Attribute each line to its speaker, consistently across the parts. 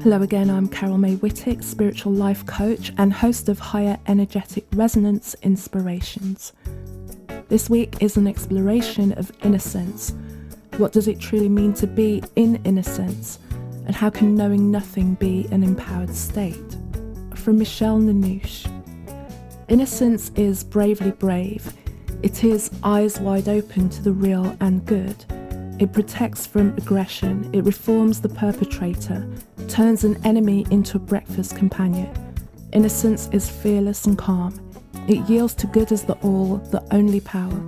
Speaker 1: Hello again, I'm Carol May Whittick, spiritual life coach and host of Higher Energetic Resonance Inspirations. This week is an exploration of innocence. What does it truly mean to be in innocence? And how can knowing nothing be an empowered state? From Boccanfuso Nanouche. Innocence is bravely brave. It is eyes wide open to the real and good. It protects from aggression. It reforms the perpetrator, turns an enemy into a breakfast companion. Innocence is fearless and calm. It yields to good as the all, the only power.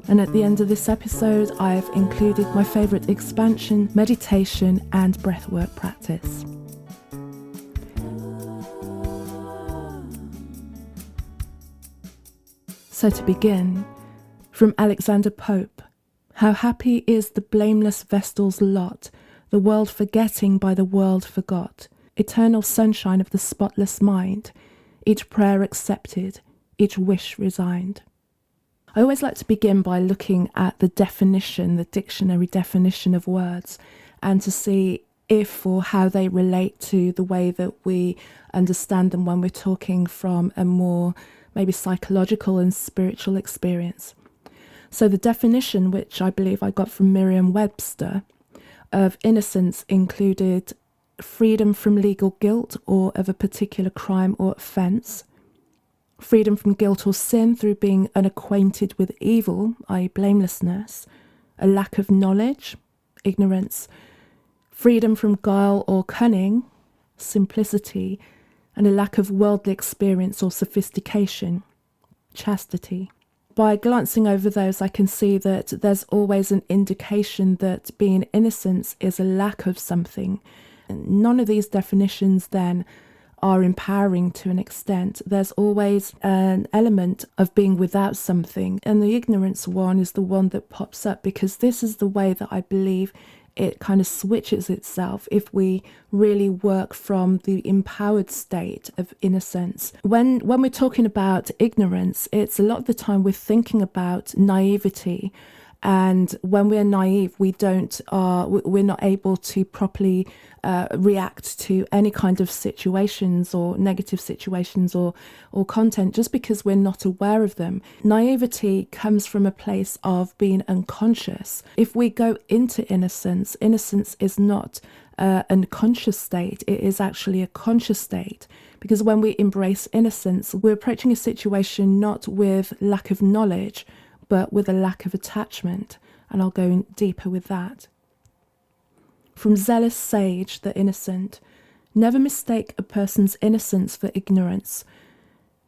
Speaker 1: And at the end of this episode, I've included my favourite expansion, meditation and breathwork practice. So to begin, from Alexander Pope, how happy is the blameless vestal's lot, the world forgetting by the world forgot, eternal sunshine of the spotless mind, each prayer accepted, each wish resigned. I always like to begin by looking at the definition, the dictionary definition of words, and to see if or how they relate to the way that we understand them when we're talking from a more maybe psychological and spiritual experience. So the definition, which I believe I got from Merriam-Webster, of innocence included freedom from legal guilt or of a particular crime or offence, freedom from guilt or sin through being unacquainted with evil, i.e. blamelessness, a lack of knowledge, ignorance, freedom from guile or cunning, simplicity, and a lack of worldly experience or sophistication, chastity. By glancing over those, I can see that there's always an indication that being innocent is a lack of something. And none of these definitions then are empowering to an extent. There's always an element of being without something. And the ignorance one is the one that pops up because this is the way that I believe it kind of switches itself if we really work from the empowered state of innocence. When we're talking about ignorance, it's a lot of the time we're thinking about naivety. And when we're naive, we're not able to properly react to any kind of situations or negative situations or content just because we're not aware of them. Naivety comes from a place of being unconscious. If we go into innocence, innocence is not an unconscious state. It is actually a conscious state. Because when we embrace innocence, we're approaching a situation not with lack of knowledge, but with a lack of attachment, and I'll go in deeper with that. From Zealous Sage, the Innocent, never mistake a person's innocence for ignorance.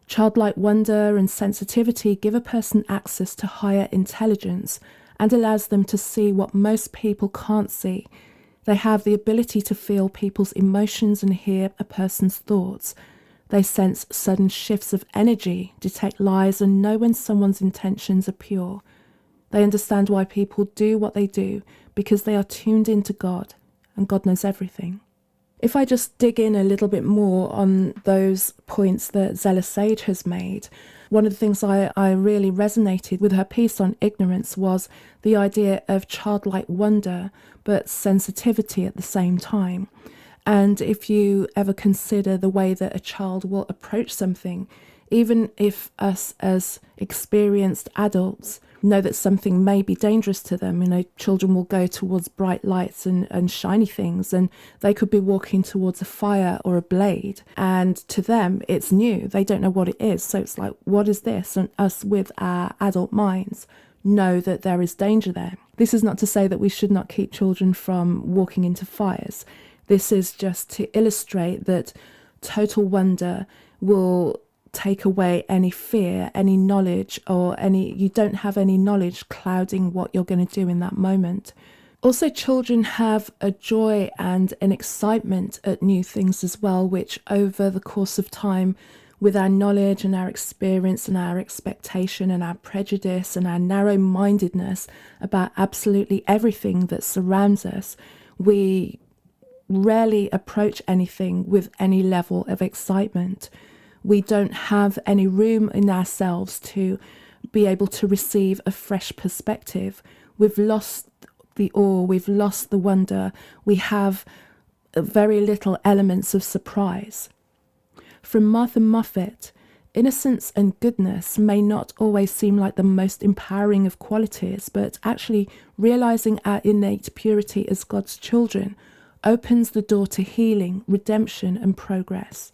Speaker 1: Childlike wonder and sensitivity give a person access to higher intelligence and allows them to see what most people can't see. They have the ability to feel people's emotions and hear a person's thoughts. They sense sudden shifts of energy, detect lies, and know when someone's intentions are pure. They understand why people do what they do because they are tuned into God, and God knows everything. If I just dig in a little bit more on those points that Zealous Sage has made, one of the things I really resonated with her piece on ignorance was the idea of childlike wonder, but sensitivity at the same time. And if you ever consider the way that a child will approach something, even if us as experienced adults know that something may be dangerous to them, children will go towards bright lights and shiny things, and they could be walking towards a fire or a blade. And to them, it's new. They don't know what it is. So it's like, what is this? And us with our adult minds know that there is danger there. This is not to say that we should not keep children from walking into fires. This is just to illustrate that total wonder will take away any fear, any knowledge, you don't have any knowledge clouding what you're going to do in that moment. Also, children have a joy and an excitement at new things as well, which over the course of time, with our knowledge and our experience and our expectation and our prejudice and our narrow-mindedness about absolutely everything that surrounds us, we rarely approach anything with any level of excitement. We don't have any room in ourselves to be able to receive a fresh perspective. We've lost the awe, we've lost the wonder. We have very little elements of surprise. From Martha Moffat, innocence and goodness may not always seem like the most empowering of qualities, but actually realizing our innate purity as God's children opens the door to healing, redemption, and progress.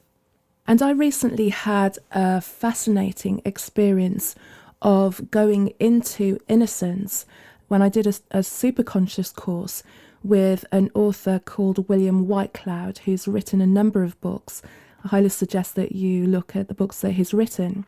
Speaker 1: And I recently had a fascinating experience of going into Innocence when I did a superconscious course with an author called William Whitecloud, who's written a number of books. I highly suggest that you look at the books that he's written.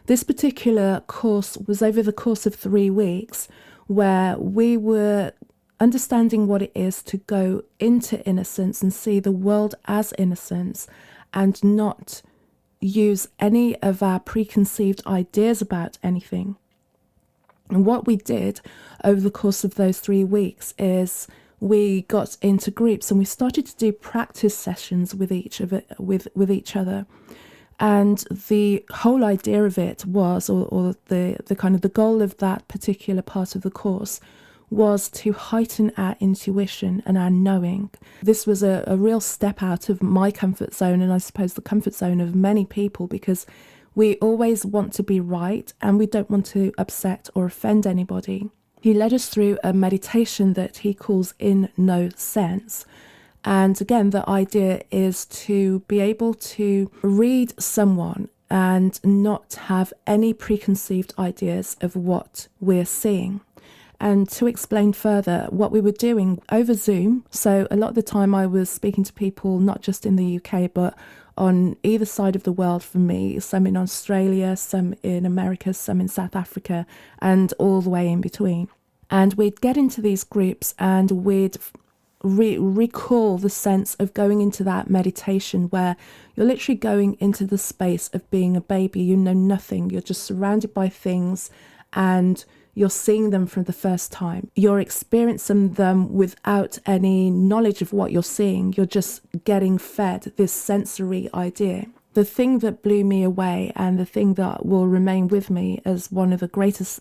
Speaker 1: This particular course was over the course of 3 weeks, where we were understanding what it is to go into innocence and see the world as innocence and not use any of our preconceived ideas about anything. And what we did over the course of those 3 weeks is we got into groups and we started to do practice sessions with each other. And the whole idea of it was, or the kind of the goal of that particular part of the course was to heighten our intuition and our knowing. This was a real step out of my comfort zone, and I suppose the comfort zone of many people, because we always want to be right and we don't want to upset or offend anybody. He led us through a meditation that he calls Innocence. And again, the idea is to be able to read someone and not have any preconceived ideas of what we're seeing. And to explain further, what we were doing over Zoom, so a lot of the time I was speaking to people not just in the UK, but on either side of the world for me, some in Australia, some in America, some in South Africa, and all the way in between. And we'd get into these groups and we'd recall the sense of going into that meditation where you're literally going into the space of being a baby. You know nothing. You're just surrounded by things and you're seeing them for the first time. You're experiencing them without any knowledge of what you're seeing. You're just getting fed this sensory idea. The thing that blew me away and the thing that will remain with me as one of the greatest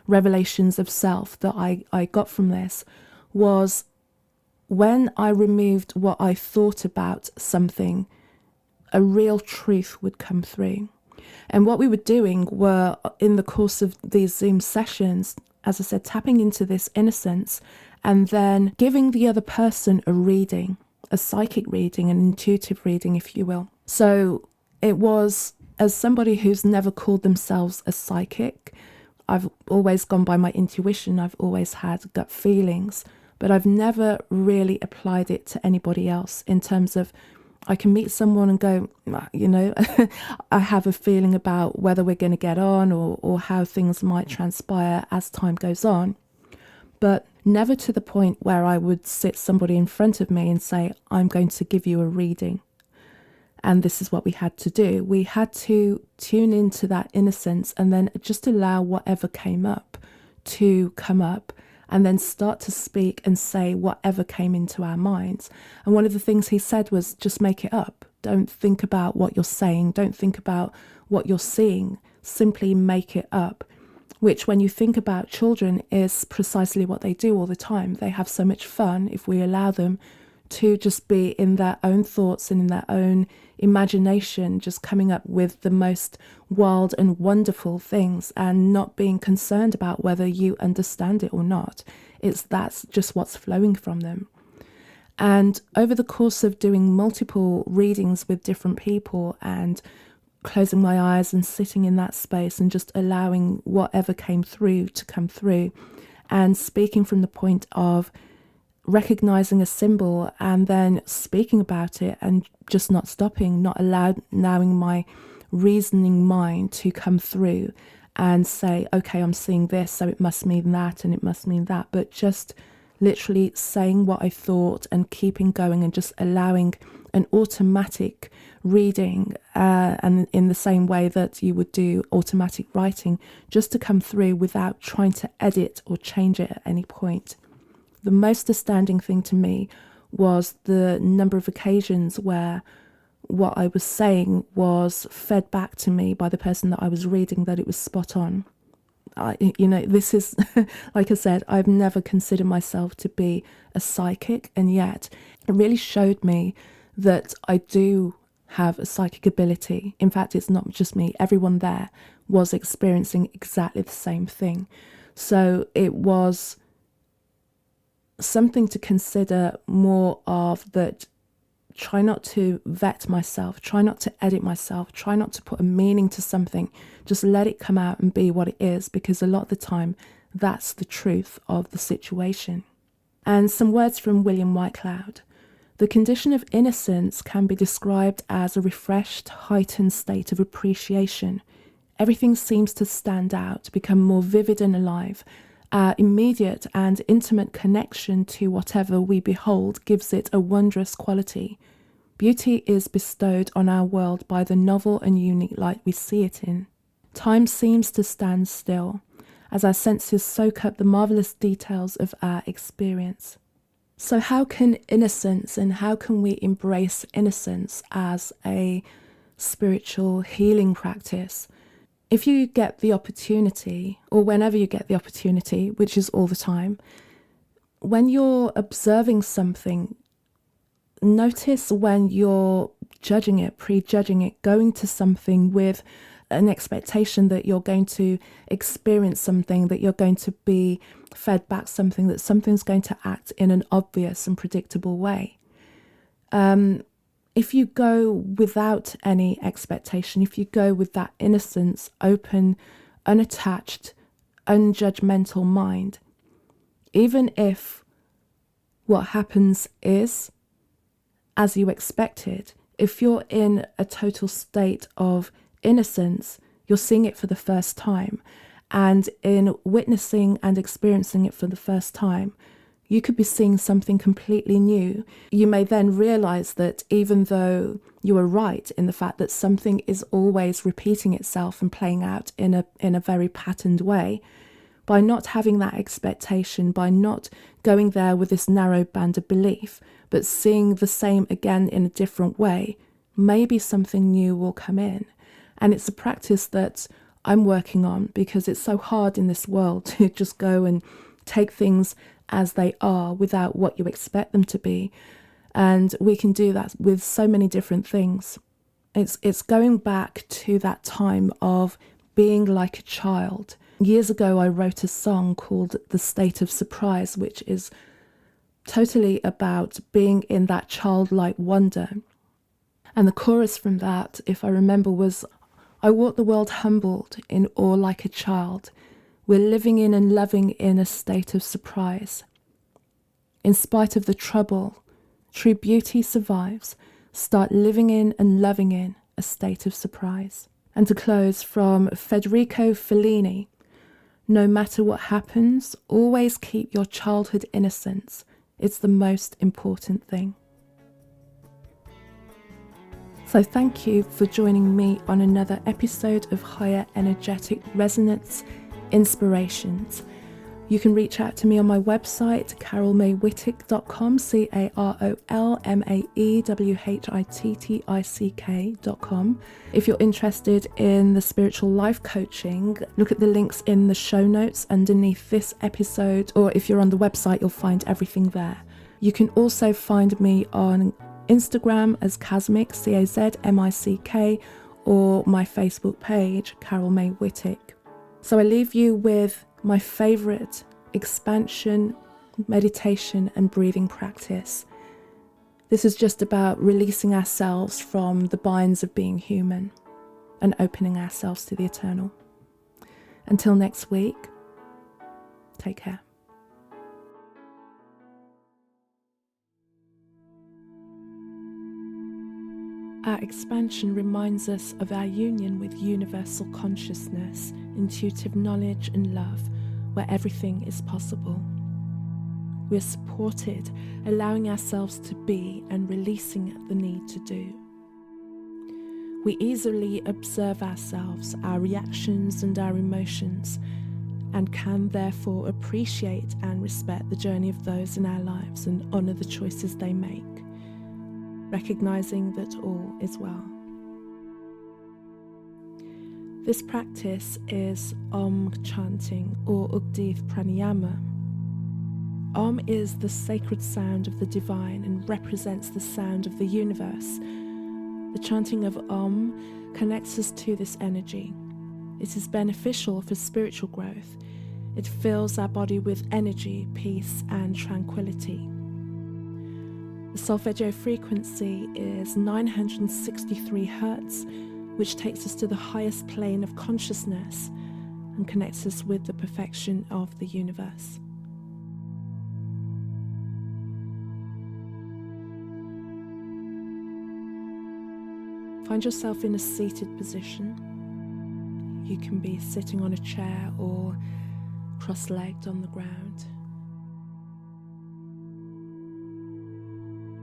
Speaker 1: revelations of self that I got from this was when I removed what I thought about something, a real truth would come through. And what we were doing were, in the course of these Zoom sessions, as I said, tapping into this innocence and then giving the other person a reading, a psychic reading, an intuitive reading, if you will. So it was, as somebody who's never called themselves a psychic, I've always gone by my intuition, I've always had gut feelings, but I've never really applied it to anybody else in terms of I can meet someone and go, you know, I have a feeling about whether we're going to get on or how things might transpire as time goes on. But never to the point where I would sit somebody in front of me and say, I'm going to give you a reading. And this is what we had to do. We had to tune into that innocence and then just allow whatever came up to come up, and then start to speak and say whatever came into our minds. And one of the things he said was, just make it up. Don't think about what you're saying. Don't think about what you're seeing. Simply make it up. Which, when you think about children, is precisely what they do all the time. They have so much fun if we allow them to just be in their own thoughts and in their own imagination, just coming up with the most wild and wonderful things and not being concerned about whether you understand it or not. That's just what's flowing from them. And over the course of doing multiple readings with different people and closing my eyes and sitting in that space and just allowing whatever came through to come through, and speaking from the point of recognizing a symbol and then speaking about it and just not stopping, not allowing my reasoning mind to come through and say, okay, I'm seeing this, so it must mean that and it must mean that, but just literally saying what I thought and keeping going and just allowing an automatic reading, and in the same way that you would do automatic writing, just to come through without trying to edit or change it at any point. The most astounding thing to me was the number of occasions where what I was saying was fed back to me by the person that I was reading, that it was spot on. this is, like I said, I've never considered myself to be a psychic, and yet it really showed me that I do have a psychic ability. In fact, it's not just me. Everyone there was experiencing exactly the same thing. So it was something to consider more of, that try not to vet myself, try not to edit myself, try not to put a meaning to something. Just let it come out and be what it is, because a lot of the time that's the truth of the situation. And some words from William Whitecloud. The condition of innocence can be described as a refreshed, heightened state of appreciation. Everything seems to stand out, become more vivid and alive. Our immediate and intimate connection to whatever we behold gives it a wondrous quality. Beauty is bestowed on our world by the novel and unique light we see it in. Time seems to stand still, as our senses soak up the marvellous details of our experience. So how can innocence, and how can we embrace innocence as a spiritual healing practice? If you get the opportunity, or whenever you get the opportunity, which is all the time, when you're observing something, notice when you're judging it, prejudging it, going to something with an expectation that you're going to experience something, that you're going to be fed back something, that something's going to act in an obvious and predictable way. If you go without any expectation, if you go with that innocence, open, unattached, unjudgmental mind, even if what happens is as you expected, if you're in a total state of innocence, you're seeing it for the first time. And in witnessing and experiencing it for the first time, you could be seeing something completely new. You may then realize that even though you were right in the fact that something is always repeating itself and playing out in a very patterned way, by not having that expectation, by not going there with this narrow band of belief, but seeing the same again in a different way, maybe something new will come in. And it's a practice that I'm working on, because it's so hard in this world to just go and take things as they are without what you expect them to be. And we can do that with so many different things. It's going back to that time of being like a child. Years ago, I wrote a song called The State of Surprise, which is totally about being in that childlike wonder. And the chorus from that, if I remember, was, I walk the world humbled in awe like a child. We're living in and loving in a state of surprise. In spite of the trouble, true beauty survives. Start living in and loving in a state of surprise. And to close, from Federico Fellini, no matter what happens, always keep your childhood innocence. It's the most important thing. So thank you for joining me on another episode of Higher Energetic Resonance Inspirations. You can reach out to me on my website, carolmaywhittick.com, carolmaywhittick.com. If you're interested in the spiritual life coaching, look at the links in the show notes underneath this episode, or if you're on the website, you'll find everything there. You can also find me on Instagram as Kazmick, Cazmick, or my Facebook page, Carol May Whittick. So I leave you with my favourite expansion, meditation and breathing practice. This is just about releasing ourselves from the binds of being human and opening ourselves to the eternal. Until next week, take care. Our expansion reminds us of our union with universal consciousness, intuitive knowledge and love, where everything is possible. We are supported, allowing ourselves to be and releasing the need to do. We easily observe ourselves, our reactions and our emotions, and can therefore appreciate and respect the journey of those in our lives and honour the choices they make, recognizing that all is well. This practice is Om chanting or Ugdith Pranayama. Om is the sacred sound of the divine and represents the sound of the universe. The chanting of Om connects us to this energy. It is beneficial for spiritual growth. It fills our body with energy, peace, and tranquility. The solfeggio frequency is 963 Hz, which takes us to the highest plane of consciousness and connects us with the perfection of the universe. Find yourself in a seated position. You can be sitting on a chair or cross-legged on the ground.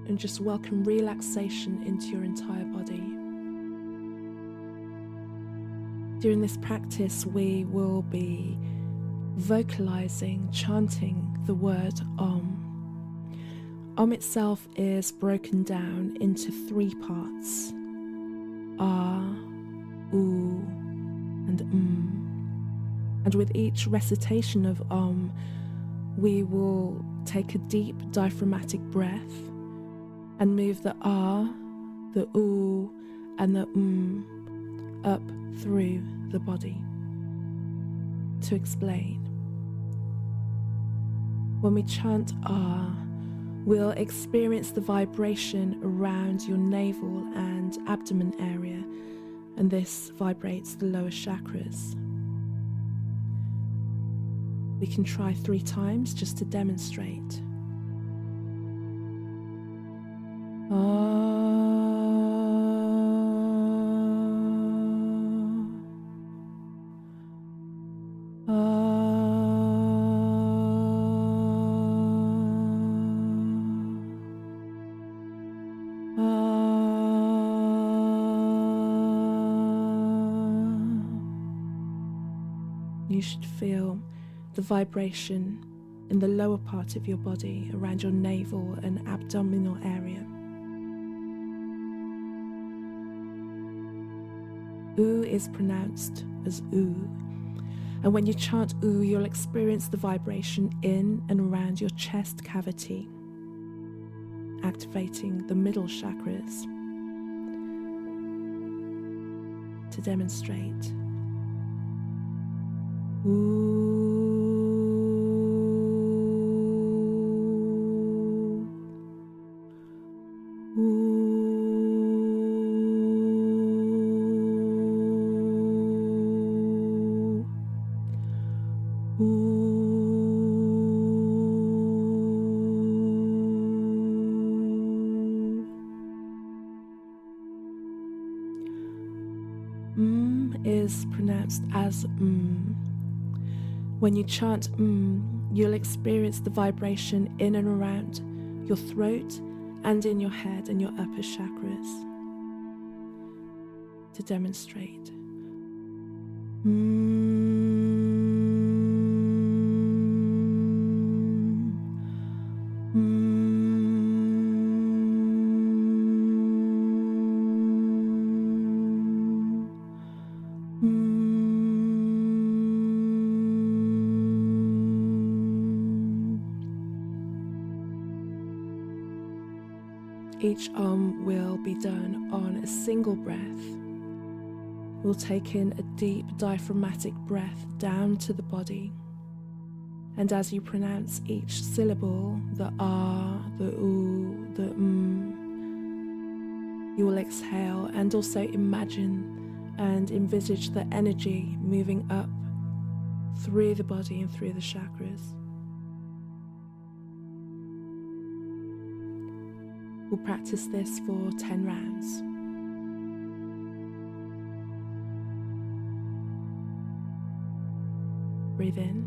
Speaker 1: And just welcome relaxation into your entire body. During this practice, we will be vocalizing, chanting the word Om. Om itself is broken down into 3 parts: Ah, Oo, and And with each recitation of Om, we will take a deep diaphragmatic breath and move the Ah, the Oo, and the up through the body. To explain, when we chant Ah, we'll experience the vibration around your navel and abdomen area, and this vibrates the lower chakras. We can try 3 times just to demonstrate. You should feel the vibration in the lower part of your body around your navel and abdominal area. Oo is pronounced as oo, and when you chant oo, you'll experience the vibration in and around your chest cavity, activating the middle chakras. To demonstrate, oo. Is pronounced as When you chant you'll experience the vibration in and around your throat and in your head and your upper chakras. To demonstrate, Each Om will be done on a single breath. We'll take in a deep diaphragmatic breath down to the body. And as you pronounce each syllable, the Ah, the Oo, the you will exhale and also imagine and envisage the energy moving up through the body and through the chakras. We'll practice this for 10 rounds. Breathe in.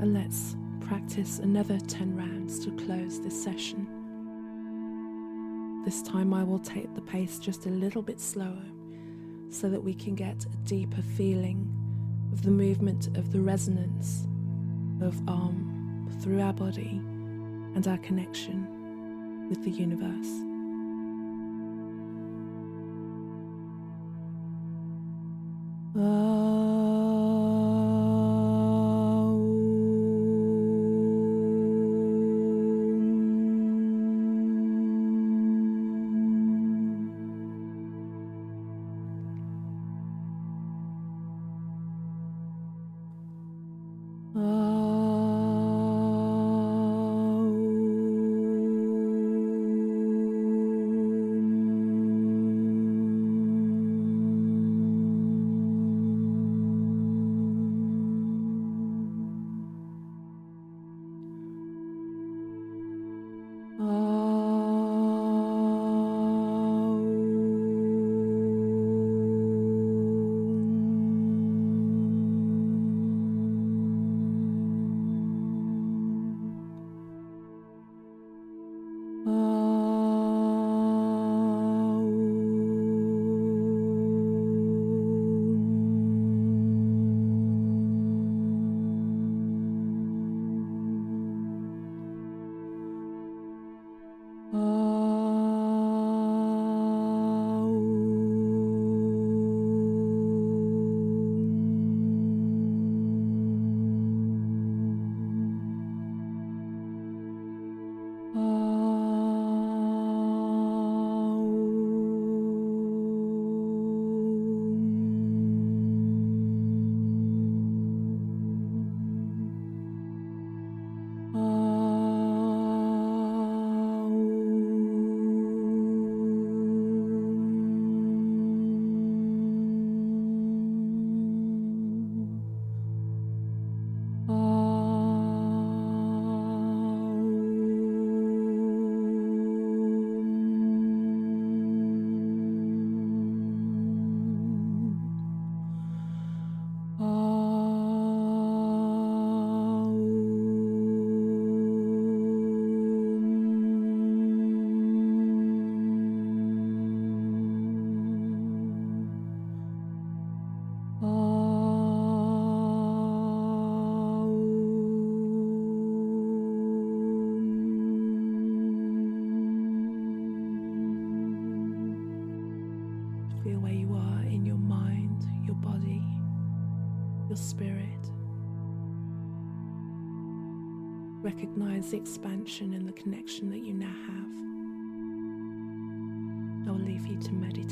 Speaker 1: And let's practice another 10 rounds to close this session. This time I will take the pace just a little bit slower so that we can get a deeper feeling of the movement of the resonance of through our body and our connection with the universe. Feel where you are in your mind, your body, your spirit. Recognize the expansion and the connection that you now have. I will leave you to meditate.